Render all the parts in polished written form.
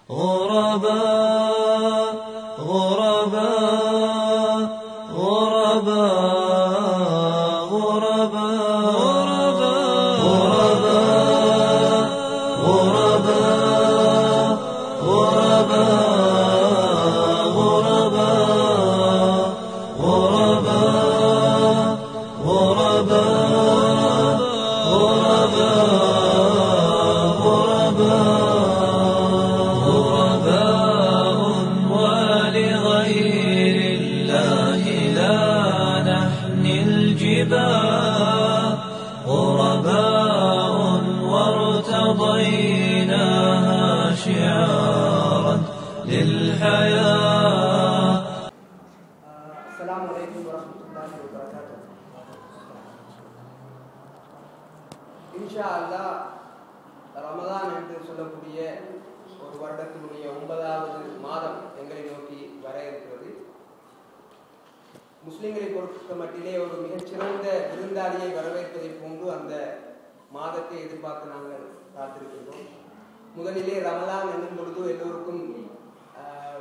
غرباء غرباء غرباء غرباء غرباء غرباء غرباء غرباء وارتضيناها شعارا للحياة. السلام عليكم ورحمة الله وبركاته. إن شاء الله ரமதான் என்று சொல்லக்கூடிய ஒரு வருடத்தினுடைய 9வது மாதம் எங்களை நோக்கி வர இருக்கிறது. முஸ்லிம்களை பொறுத்த மட்டிலே ஒரு மிகச்சிறந்த விருந்தாளியை வரவேற்பதை போன்று அந்த மாதத்தை எதிர்பார்த்து நாங்கள் காத்திருக்கின்றோம். முதலிலே ரமலான் என்னும் பொழுது எல்லோருக்கும்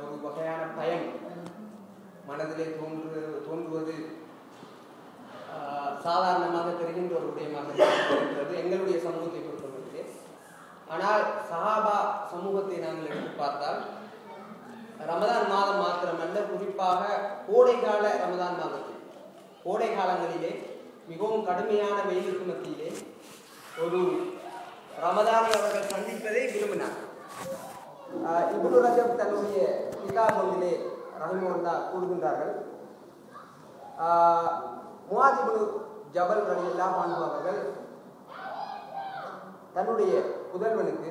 ஒரு வகையான பயம் மனதிலே தோன்றுவது சாதாரணமாக தெரிகின்ற ஒரு விடயமாக இருக்கிறது எங்களுடைய சமூகத்தை பொறுத்தவரையிலே. ஆனால் சஹாபா சமூகத்தை நாங்கள் எடுத்து பார்த்தால் ரமதான் மாதம் மாத்திரமல்ல, குறிப்பாக கோடைகால ரமதான் மாதத்தில் கோடை காலங்களிலே மிகவும் கடுமையான வெயிலுக்கு மத்தியிலே ஒரு ரமதானை அவர்கள் சந்திப்பதை விரும்பினார். இப்னு ரஜப் தன்னுடைய கிதாப் ஒன்றிலே ரஹிமஹுல்லாஹ் கூறுகின்றார்கள், முஆத் இப்னு ஜபல் ரலியல்லாஹு அன்ஹு அவர்கள் தன்னுடைய புதல்வனுக்கு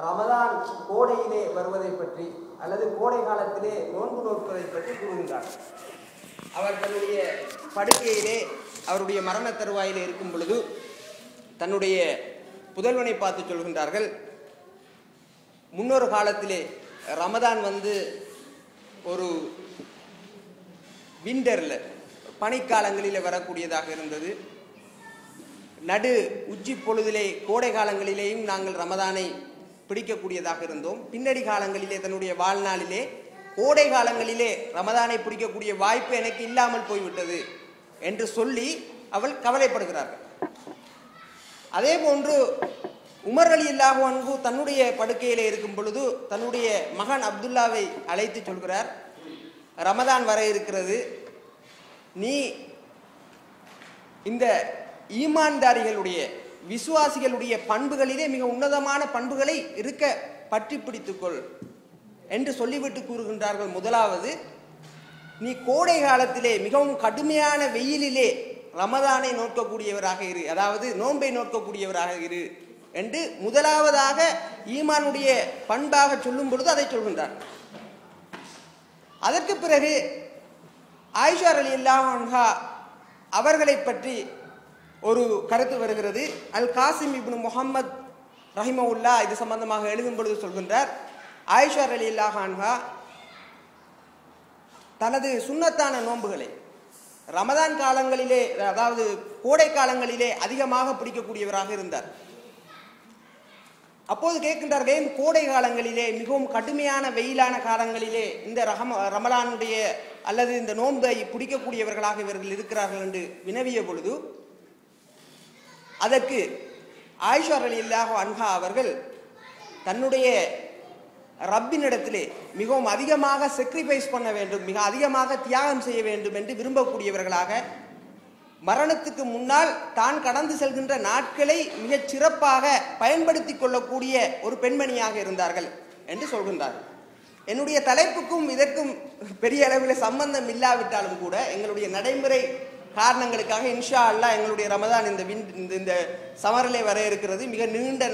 ரமதான் கோடையிலே வருவதை பற்றி அல்லது கோடை காலத்திலே நோன்பு நோக்குவதை பற்றி கூறுகின்றார். அவர் தன்னுடைய படுக்கையிலே அவருடைய மரண தருவாயிலே இருக்கும் பொழுது தன்னுடைய புதல்வனை பார்த்து சொல்கின்றார்கள், முன்னொரு காலத்திலே ரமதான் ஒரு விண்டரில் பனிக்காலங்களிலே வரக்கூடியதாக இருந்தது. நடு உச்சி பொழுதிலே கோடை காலங்களிலேயும் நாங்கள் ரமதானை பிடிக்கக்கூடியதாக இருந்தோம். பின்னடி காலங்களிலே தன்னுடைய வாழ்நாளிலே கோடை காலங்களிலே ரமதானை பிடிக்கக்கூடிய வாய்ப்பு எனக்கு இல்லாமல் போய்விட்டது என்று சொல்லி அவள் கவலைப்படுகிறார்கள். அதே போன்று உமர் ரலியல்லாஹு அன்ஹு தன்னுடைய படுக்கையிலே இருக்கும் பொழுது தன்னுடைய மகன் அப்துல்லாவை அழைத்து சொல்கிறார், ரமதான் வர இருக்கிறது, நீ இந்த ஈமான்தாரிகளுடைய விசுவாசிகளுடைய பண்புகளிலே மிக உன்னதமான பண்புகளை இருக்க பற்றி பிடித்துக்கொள் என்று சொல்லிவிட்டு கூறுகின்றார்கள். முதலாவது, நீ கோடை காலத்திலே மிகவும் கடுமையான வெயிலிலே ரமதானை நோக்கக்கூடியவராக இரு, அதாவது நோன்பை நோக்கக்கூடியவராக இரு என்று முதலாவதாக ஈமானுடைய பண்பாக சொல்லும் பொழுது அதை சொல்கின்றார். அதற்கு பிறகு ஆயிஷா ரலியல்லாஹு அன்ஹா அவர்களை பற்றி ஒரு கருத்து வருகிறது. அல் காசிம் இப்னு முஹம்மத் ரஹிமஹுல்லாஹ் இது சம்பந்தமாக எழுதும் பொழுது சொல்கின்றார், ஆயிஷா ரலியல்லாஹு அன்ஹா தனது சுன்னத்தான நோன்புகளை ரமதான் காலங்களிலே, அதாவது கோடை காலங்களிலே அதிகமாக பிடிக்கக்கூடியவராக இருந்தார். அப்போது கேட்கின்றார்கள், ஏன் கோடை காலங்களிலே மிகவும் கடுமையான வெயிலான காலங்களிலே இந்த ரமலானுடைய அல்லது இந்த நோன்பை பிடிக்கக்கூடியவர்களாக இவர்கள் இருக்கிறார்கள் என்று வினவிய பொழுது அதற்கு ஆயிஷா ரலியல்லாஹு அன்ஹா அவர்கள் தன்னுடைய ரப்பினிடத்திலே மிகவும் அதிகமாக செக்ரிஃபைஸ் பண்ண வேண்டும், மிக அதிகமாக தியாகம் செய்ய வேண்டும் என்று விரும்பக்கூடியவர்களாக, மரணத்துக்கு முன்னால் தான் கடந்து செல்கின்ற நாட்களை மிகச் சிறப்பாக பயன்படுத்தி கொள்ளக்கூடிய ஒரு பெண்மணியாக இருந்தார்கள் என்று சொல்கின்றார்கள். என்னுடைய தலைப்புக்கும் இதற்கும் பெரிய அளவில் சம்பந்தம் இல்லாவிட்டாலும் கூட எங்களுடைய நடைமுறை காரணங்களுக்காக இன்ஷா அல்லாஹ் எங்களுடைய ரமதான் இந்த சமரிலே வர இருக்கிறது. மிக நீண்ட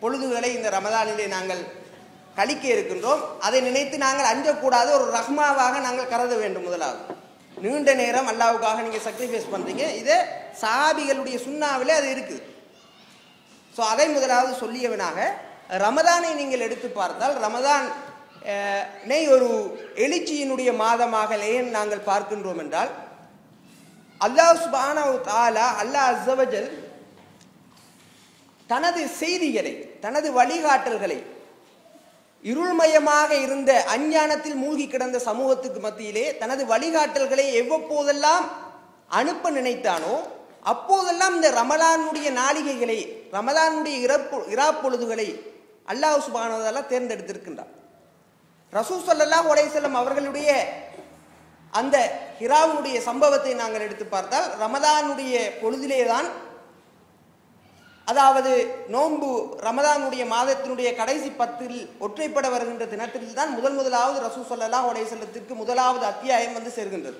பொழுதுகளை இந்த ரமதானிலே நாங்கள் கழிக்க இருக்கின்றோம். அதை நினைத்து நாங்கள் அஞ்சக்கூடாது, ஒரு ரஹ்மாவாக நாங்கள் கருத வேண்டும். முதலாவது, நீண்ட நேரம் அல்லாவுக்காக நீங்கள் சாக்ரிஃபைஸ் பண்ணுறீங்க, இதே சஹாபிகளுடைய சுன்னாவிலே அது இருக்குது. ஸோ அதை முதலாவது சொல்லியவனாக ரமதானை நீங்கள் எடுத்து பார்த்தால் ரமதான் ஒரு எழுச்சியினுடைய மாதமாக ஏன் நாங்கள் பார்க்கின்றோம் என்றால், அல்லாஹ் சுப்ஹானஹு வ தஆலா அல்லாஹ் அஸ்ஸ வ ஜல் தனது செய்திகளை, தனது வழிகாட்டல்களை இருள்மயமாக இருந்த அஞ்ஞானத்தில் மூழ்கி கிடந்த சமூகத்துக்கு மத்தியிலே தனது வழிகாட்டல்களை எவ்வப்போதெல்லாம் அனுப்ப நினைத்தானோ அப்போதெல்லாம் இந்த ரமலானுடைய நாளிகைகளை, ரமலானுடைய இராப்பொழுதுகளை அல்லாஹ் சுப்ஹானஹு வ தஆலா தேர்ந்தெடுத்திருக்கின்றார். ரசூல் ஸல்லல்லாஹு அலைஹி வஸல்லம் அவர்களுடைய அந்த ஹிராவுடைய சம்பவத்தை நாங்கள் எடுத்து பார்த்தால், ரமலானுடைய பொழுதிலே தான், அதாவது நோன்பு ரமலானுடைய மாதத்தினுடைய கடைசி 10 ஒற்றைப்பட வருகின்ற தினத்தில் தான் முதலாவது ரசூல் ஸல்லல்லாஹு அலைஹி வஸல்லத்திற்கு முதலாவது அத்தியாயம் வந்து சேர்கின்றது.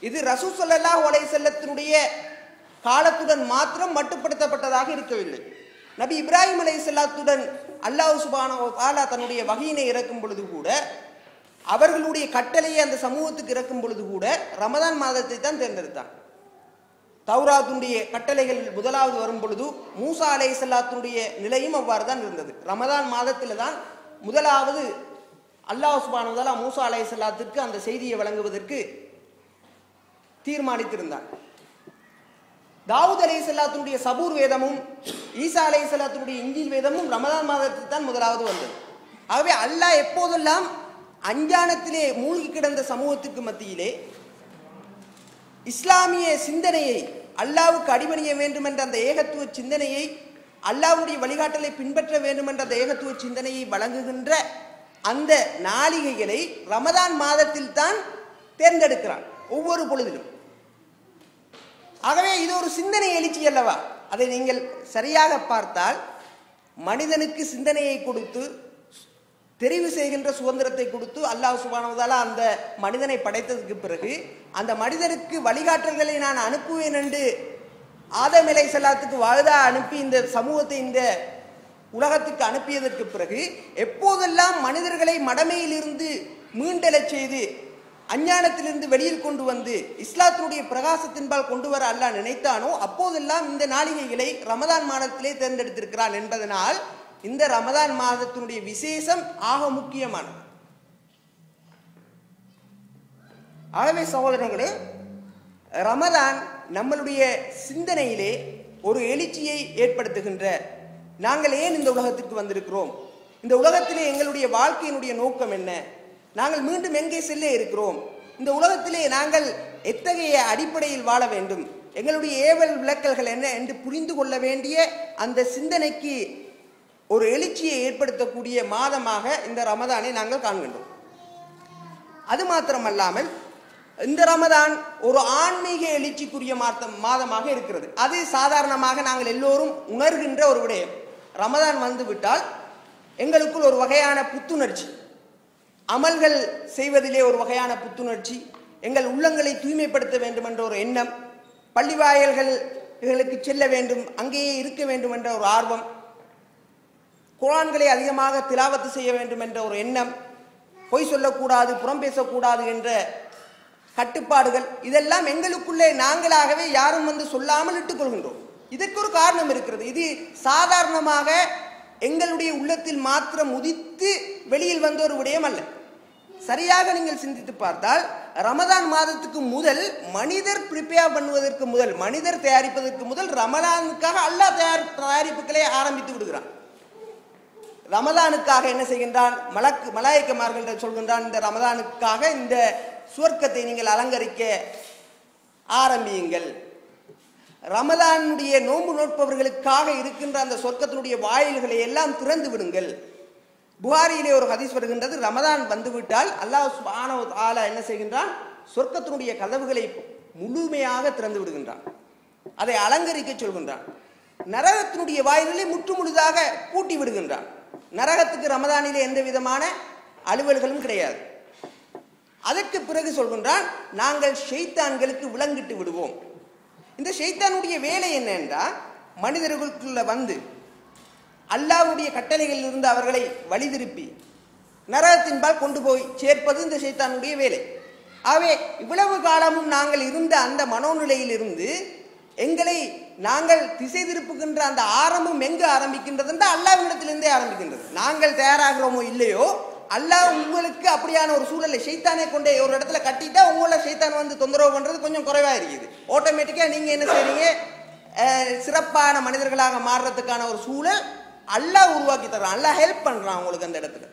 இது ரசூல் ஸல்லல்லாஹு அலைஹி வஸல்லத்தினுடைய காலத்துடன் மாத்திரம் மட்டுப்படுத்தப்பட்டதாக இருக்கவில்லை. நபி இப்ராஹிம் அலைஹிஸ்ஸலாத்துடன் அல்லாஹ் சுப்ஹானஹு வ தஆலா தன்னுடைய வஹீனை இறக்கும் பொழுது கூட, அவர்களுடைய கட்டளையை அந்த சமூகத்துக்கு இறக்கும் பொழுது கூட ரமதான் மாதத்தை தான் தேர்ந்தெடுத்தான். தௌராத்துடைய கட்டளைகள் முதலாவது வரும் பொழுது மூசா அலைஹிஸ்ஸலாத்துடைய நிலையும் அவ்வாறு தான் இருந்தது. ரமதான் மாதத்தில் தான் முதலாவது அல்லாஹ் சுப்ஹானஹு வ தஆலா மூசா அலைஹிஸ்ஸலாத்துக்கு அந்த செய்தியை வழங்குவதற்கு தீர்மானித்திருந்தான். தாவூத் அலைஹிஸ்ஸலாத்துடைய சபூர் வேதமும் ஈசா அலைஹிஸ்ஸலாத்துடைய இஞ்சில் வேதமும் ரமதான் மாதத்தில் தான் முதலாவது வந்தது. ஆகவே அல்லாஹ் எப்போதெல்லாம் அஞ்ஞானத்திலே மூழ்கி கிடந்த சமூகத்துக்கு மத்தியிலே இஸ்லாமிய சிந்தனையை, அல்லாஹ்வுக்கு அடிபணிய வேண்டும் என்ற அந்த ஏகத்துவ சிந்தனையை, அல்லாஹ்வுடைய வழிகாட்டலை பின்பற்ற வேண்டும் என்ற அந்த ஏகத்துவ சிந்தனையை வழங்குகின்ற அந்த நாளிகைகளை ரமதான் மாதத்தில் தான் தேர்ந்தெடுக்கிறான் ஒவ்வொரு பொழுதிலும். ஆகவே இது ஒரு சிந்தனை எழுச்சி அல்லவா? அதை நீங்கள் சரியாக பார்த்தால், மனிதனுக்கு சிந்தனையை கொடுத்து தெரிவு செய்கின்ற சுதந்திரத்தை கொடுத்து அல்லாஹ் சுப்ஹானஹு வ தஆலா அந்த மனிதனை படைத்ததற்கு பிறகு, அந்த மனிதனுக்கு வழிகாட்டல்களை நான் அனுப்புவேன் என்று ஆதம் அலைஹிஸ்ஸலாத்துக்கு வாதா அனுப்பி இந்த சமூகத்தை இந்த உலகத்துக்கு அனுப்பியதற்கு பிறகு, எப்போதெல்லாம் மனிதர்களை மடமையிலிருந்து மீண்டெழச் செய்து அஞ்ஞானத்திலிருந்து வெளியில் கொண்டு வந்து இஸ்லாத்தினுடைய பிரகாசத்தின்பால் கொண்டு வர அல்லாஹ் நினைத்தானோ அப்போதெல்லாம் இந்த நாளிகைகளை ரமதான் மாதத்திலே தேர்ந்தெடுத்திருக்கிறான் என்பதனால் இந்த ரமதான் மாதத்தினுடைய விசேஷம் ஆக முக்கியமானது. ஆகவே சகோதரர்களே, ரமதான் நம்மளுடைய சிந்தனையிலே ஒரு எழுச்சியை ஏற்படுத்துகின்ற, நாங்கள் ஏன் இந்த உலகத்திற்கு வந்திருக்கிறோம், இந்த உலகத்திலே எங்களுடைய வாழ்க்கையினுடைய நோக்கம் என்ன, நாங்கள் மீண்டும் எங்கே செல்ல இருக்கிறோம், இந்த உலகத்திலே நாங்கள் எத்தகைய அடிப்படையில் வாழ வேண்டும், எங்களுடைய ஏவல் விளக்கல்கள் என்ன என்று புரிந்து கொள்ள வேண்டிய அந்த சிந்தனைக்கு ஒரு எழுச்சியை ஏற்படுத்தக்கூடிய மாதமாக இந்த ரமதானை நாங்கள் காண்கின்றோம். அது மாத்திரமல்லாமல் இந்த ரமதான் ஒரு ஆன்மீக எழுச்சிக்குரிய மாதமாக இருக்கிறது. அது சாதாரணமாக நாங்கள் எல்லோரும் உணர்கின்ற ஒரு விடயம். ரமதான் வந்துவிட்டால் எங்களுக்குள் ஒரு வகையான புத்துணர்ச்சி, அமல்கள் செய்வதிலே ஒரு வகையான புத்துணர்ச்சி, எங்கள் உள்ளங்களை தூய்மைப்படுத்த வேண்டும் என்ற ஒரு எண்ணம், பள்ளி வாயல்களுக்கு செல்ல வேண்டும், அங்கேயே இருக்க வேண்டும் என்ற ஒரு ஆர்வம், குர்ஆன்களை அதிகமாக திலாவத்து செய்ய வேண்டும் என்ற ஒரு எண்ணம், பொய் சொல்லக்கூடாது, புறம் பேசக்கூடாது என்ற கட்டுப்பாடுகள், இதெல்லாம் எங்களுக்குள்ளே நாங்களாகவே யாரும் வந்து சொல்லாமல் இட்டுக் கொள்கின்றோம். இதற்கு ஒரு காரணம் இருக்கிறது. இது சாதாரணமாக எங்களுடைய உள்ளத்தில் மாத்திரம் உதித்து வெளியில் வந்த ஒரு விடயம் அல்ல. சரியாக நீங்கள் சிந்தித்து பார்த்தால், ரமதான் மாதத்துக்கு முதல் மனிதர் ப்ரிப்பேர் பண்ணுவதற்கு முதல், மனிதர் தயாரிப்பதற்கு முதல் ரமலானுக்காக அல்லாஹ் தயாரிப்புகளை ஆரம்பித்து விடுகிறான். ரமதானுக்காக என்ன செய்கின்றான்? மலாயிக்கமார்கள் சொல்கின்றான், இந்த ரமதானுக்காக இந்த சுவர்க்கத்தை நீங்கள் அலங்கரிக்க ஆரம்பியுங்கள். ரமதானுடைய நோன்பு நோட்பவர்களுக்காக இருக்கின்ற அந்த சொர்க்கத்தினுடைய வாயில்களை எல்லாம் திறந்து விடுங்கள். புகாரியிலே ஒரு ஹதீஸ் வருகின்றது, ரமதான் வந்துவிட்டால் அல்லாஹ் சுப்ஹானஹு வ தஆலா என்ன செய்கின்றான்? சொர்க்கத்தினுடைய கதவுகளை முழுமையாக திறந்து விடுகின்றான், அதை அலங்கரிக்க சொல்கின்றான். நரகத்தினுடைய வாயில்களை முற்று முழுதாக பூட்டி விடுகின்றான். நரகத்துக்கு ரமதானிலே எந்த விதமான அலுவல்களும் கிடையாது. அதற்கு பிறகு சொல்கின்றான், நாங்கள் ஷைத்தான்களுக்கு விலங்கிட்டு விடுவோம். இந்த ஷைத்தானுடைய வேலை என்ன என்றால், மனிதர்களுக்குள்ள வந்து அல்லாஹ்வுடைய கட்டளைகளில் இருந்து அவர்களை வழிதிருப்பி நரகத்தின்பால் கொண்டு போய் சேர்ப்பது இந்த ஷைத்தானுடைய வேலை. ஆகவே இவ்வளவு காலமும் நாங்கள் இருந்த அந்த மனோநிலையிலிருந்து எங்களை நாங்கள் திசை திருப்புகின்ற அந்த ஆரம்பம் எங்கு ஆரம்பிக்கின்றது என்றால் அல்லாஹ்விடத்திலிருந்தே ஆரம்பிக்கின்றது. நாங்கள் தயாராகிறோமோ இல்லையோ, அல்லாஹ் உங்களுக்கு அப்படியான ஒரு சூழலை ஷைத்தானை கொண்டே ஒரு இடத்துல கட்டிட்டா உங்களை ஷைத்தான் வந்து தொந்தரவு பண்றது கொஞ்சம் குறைவா இருக்குது. ஆட்டோமேட்டிக்கா நீங்க என்ன செய்றீங்க? சிறப்பான மனிதர்களாக மாறுறதுக்கான ஒரு சூழல் அல்லாஹ் உருவாக்கி தர்றான், அல்லாஹ் ஹெல்ப் பண்றான் உங்களுக்கு அந்த இடத்துல.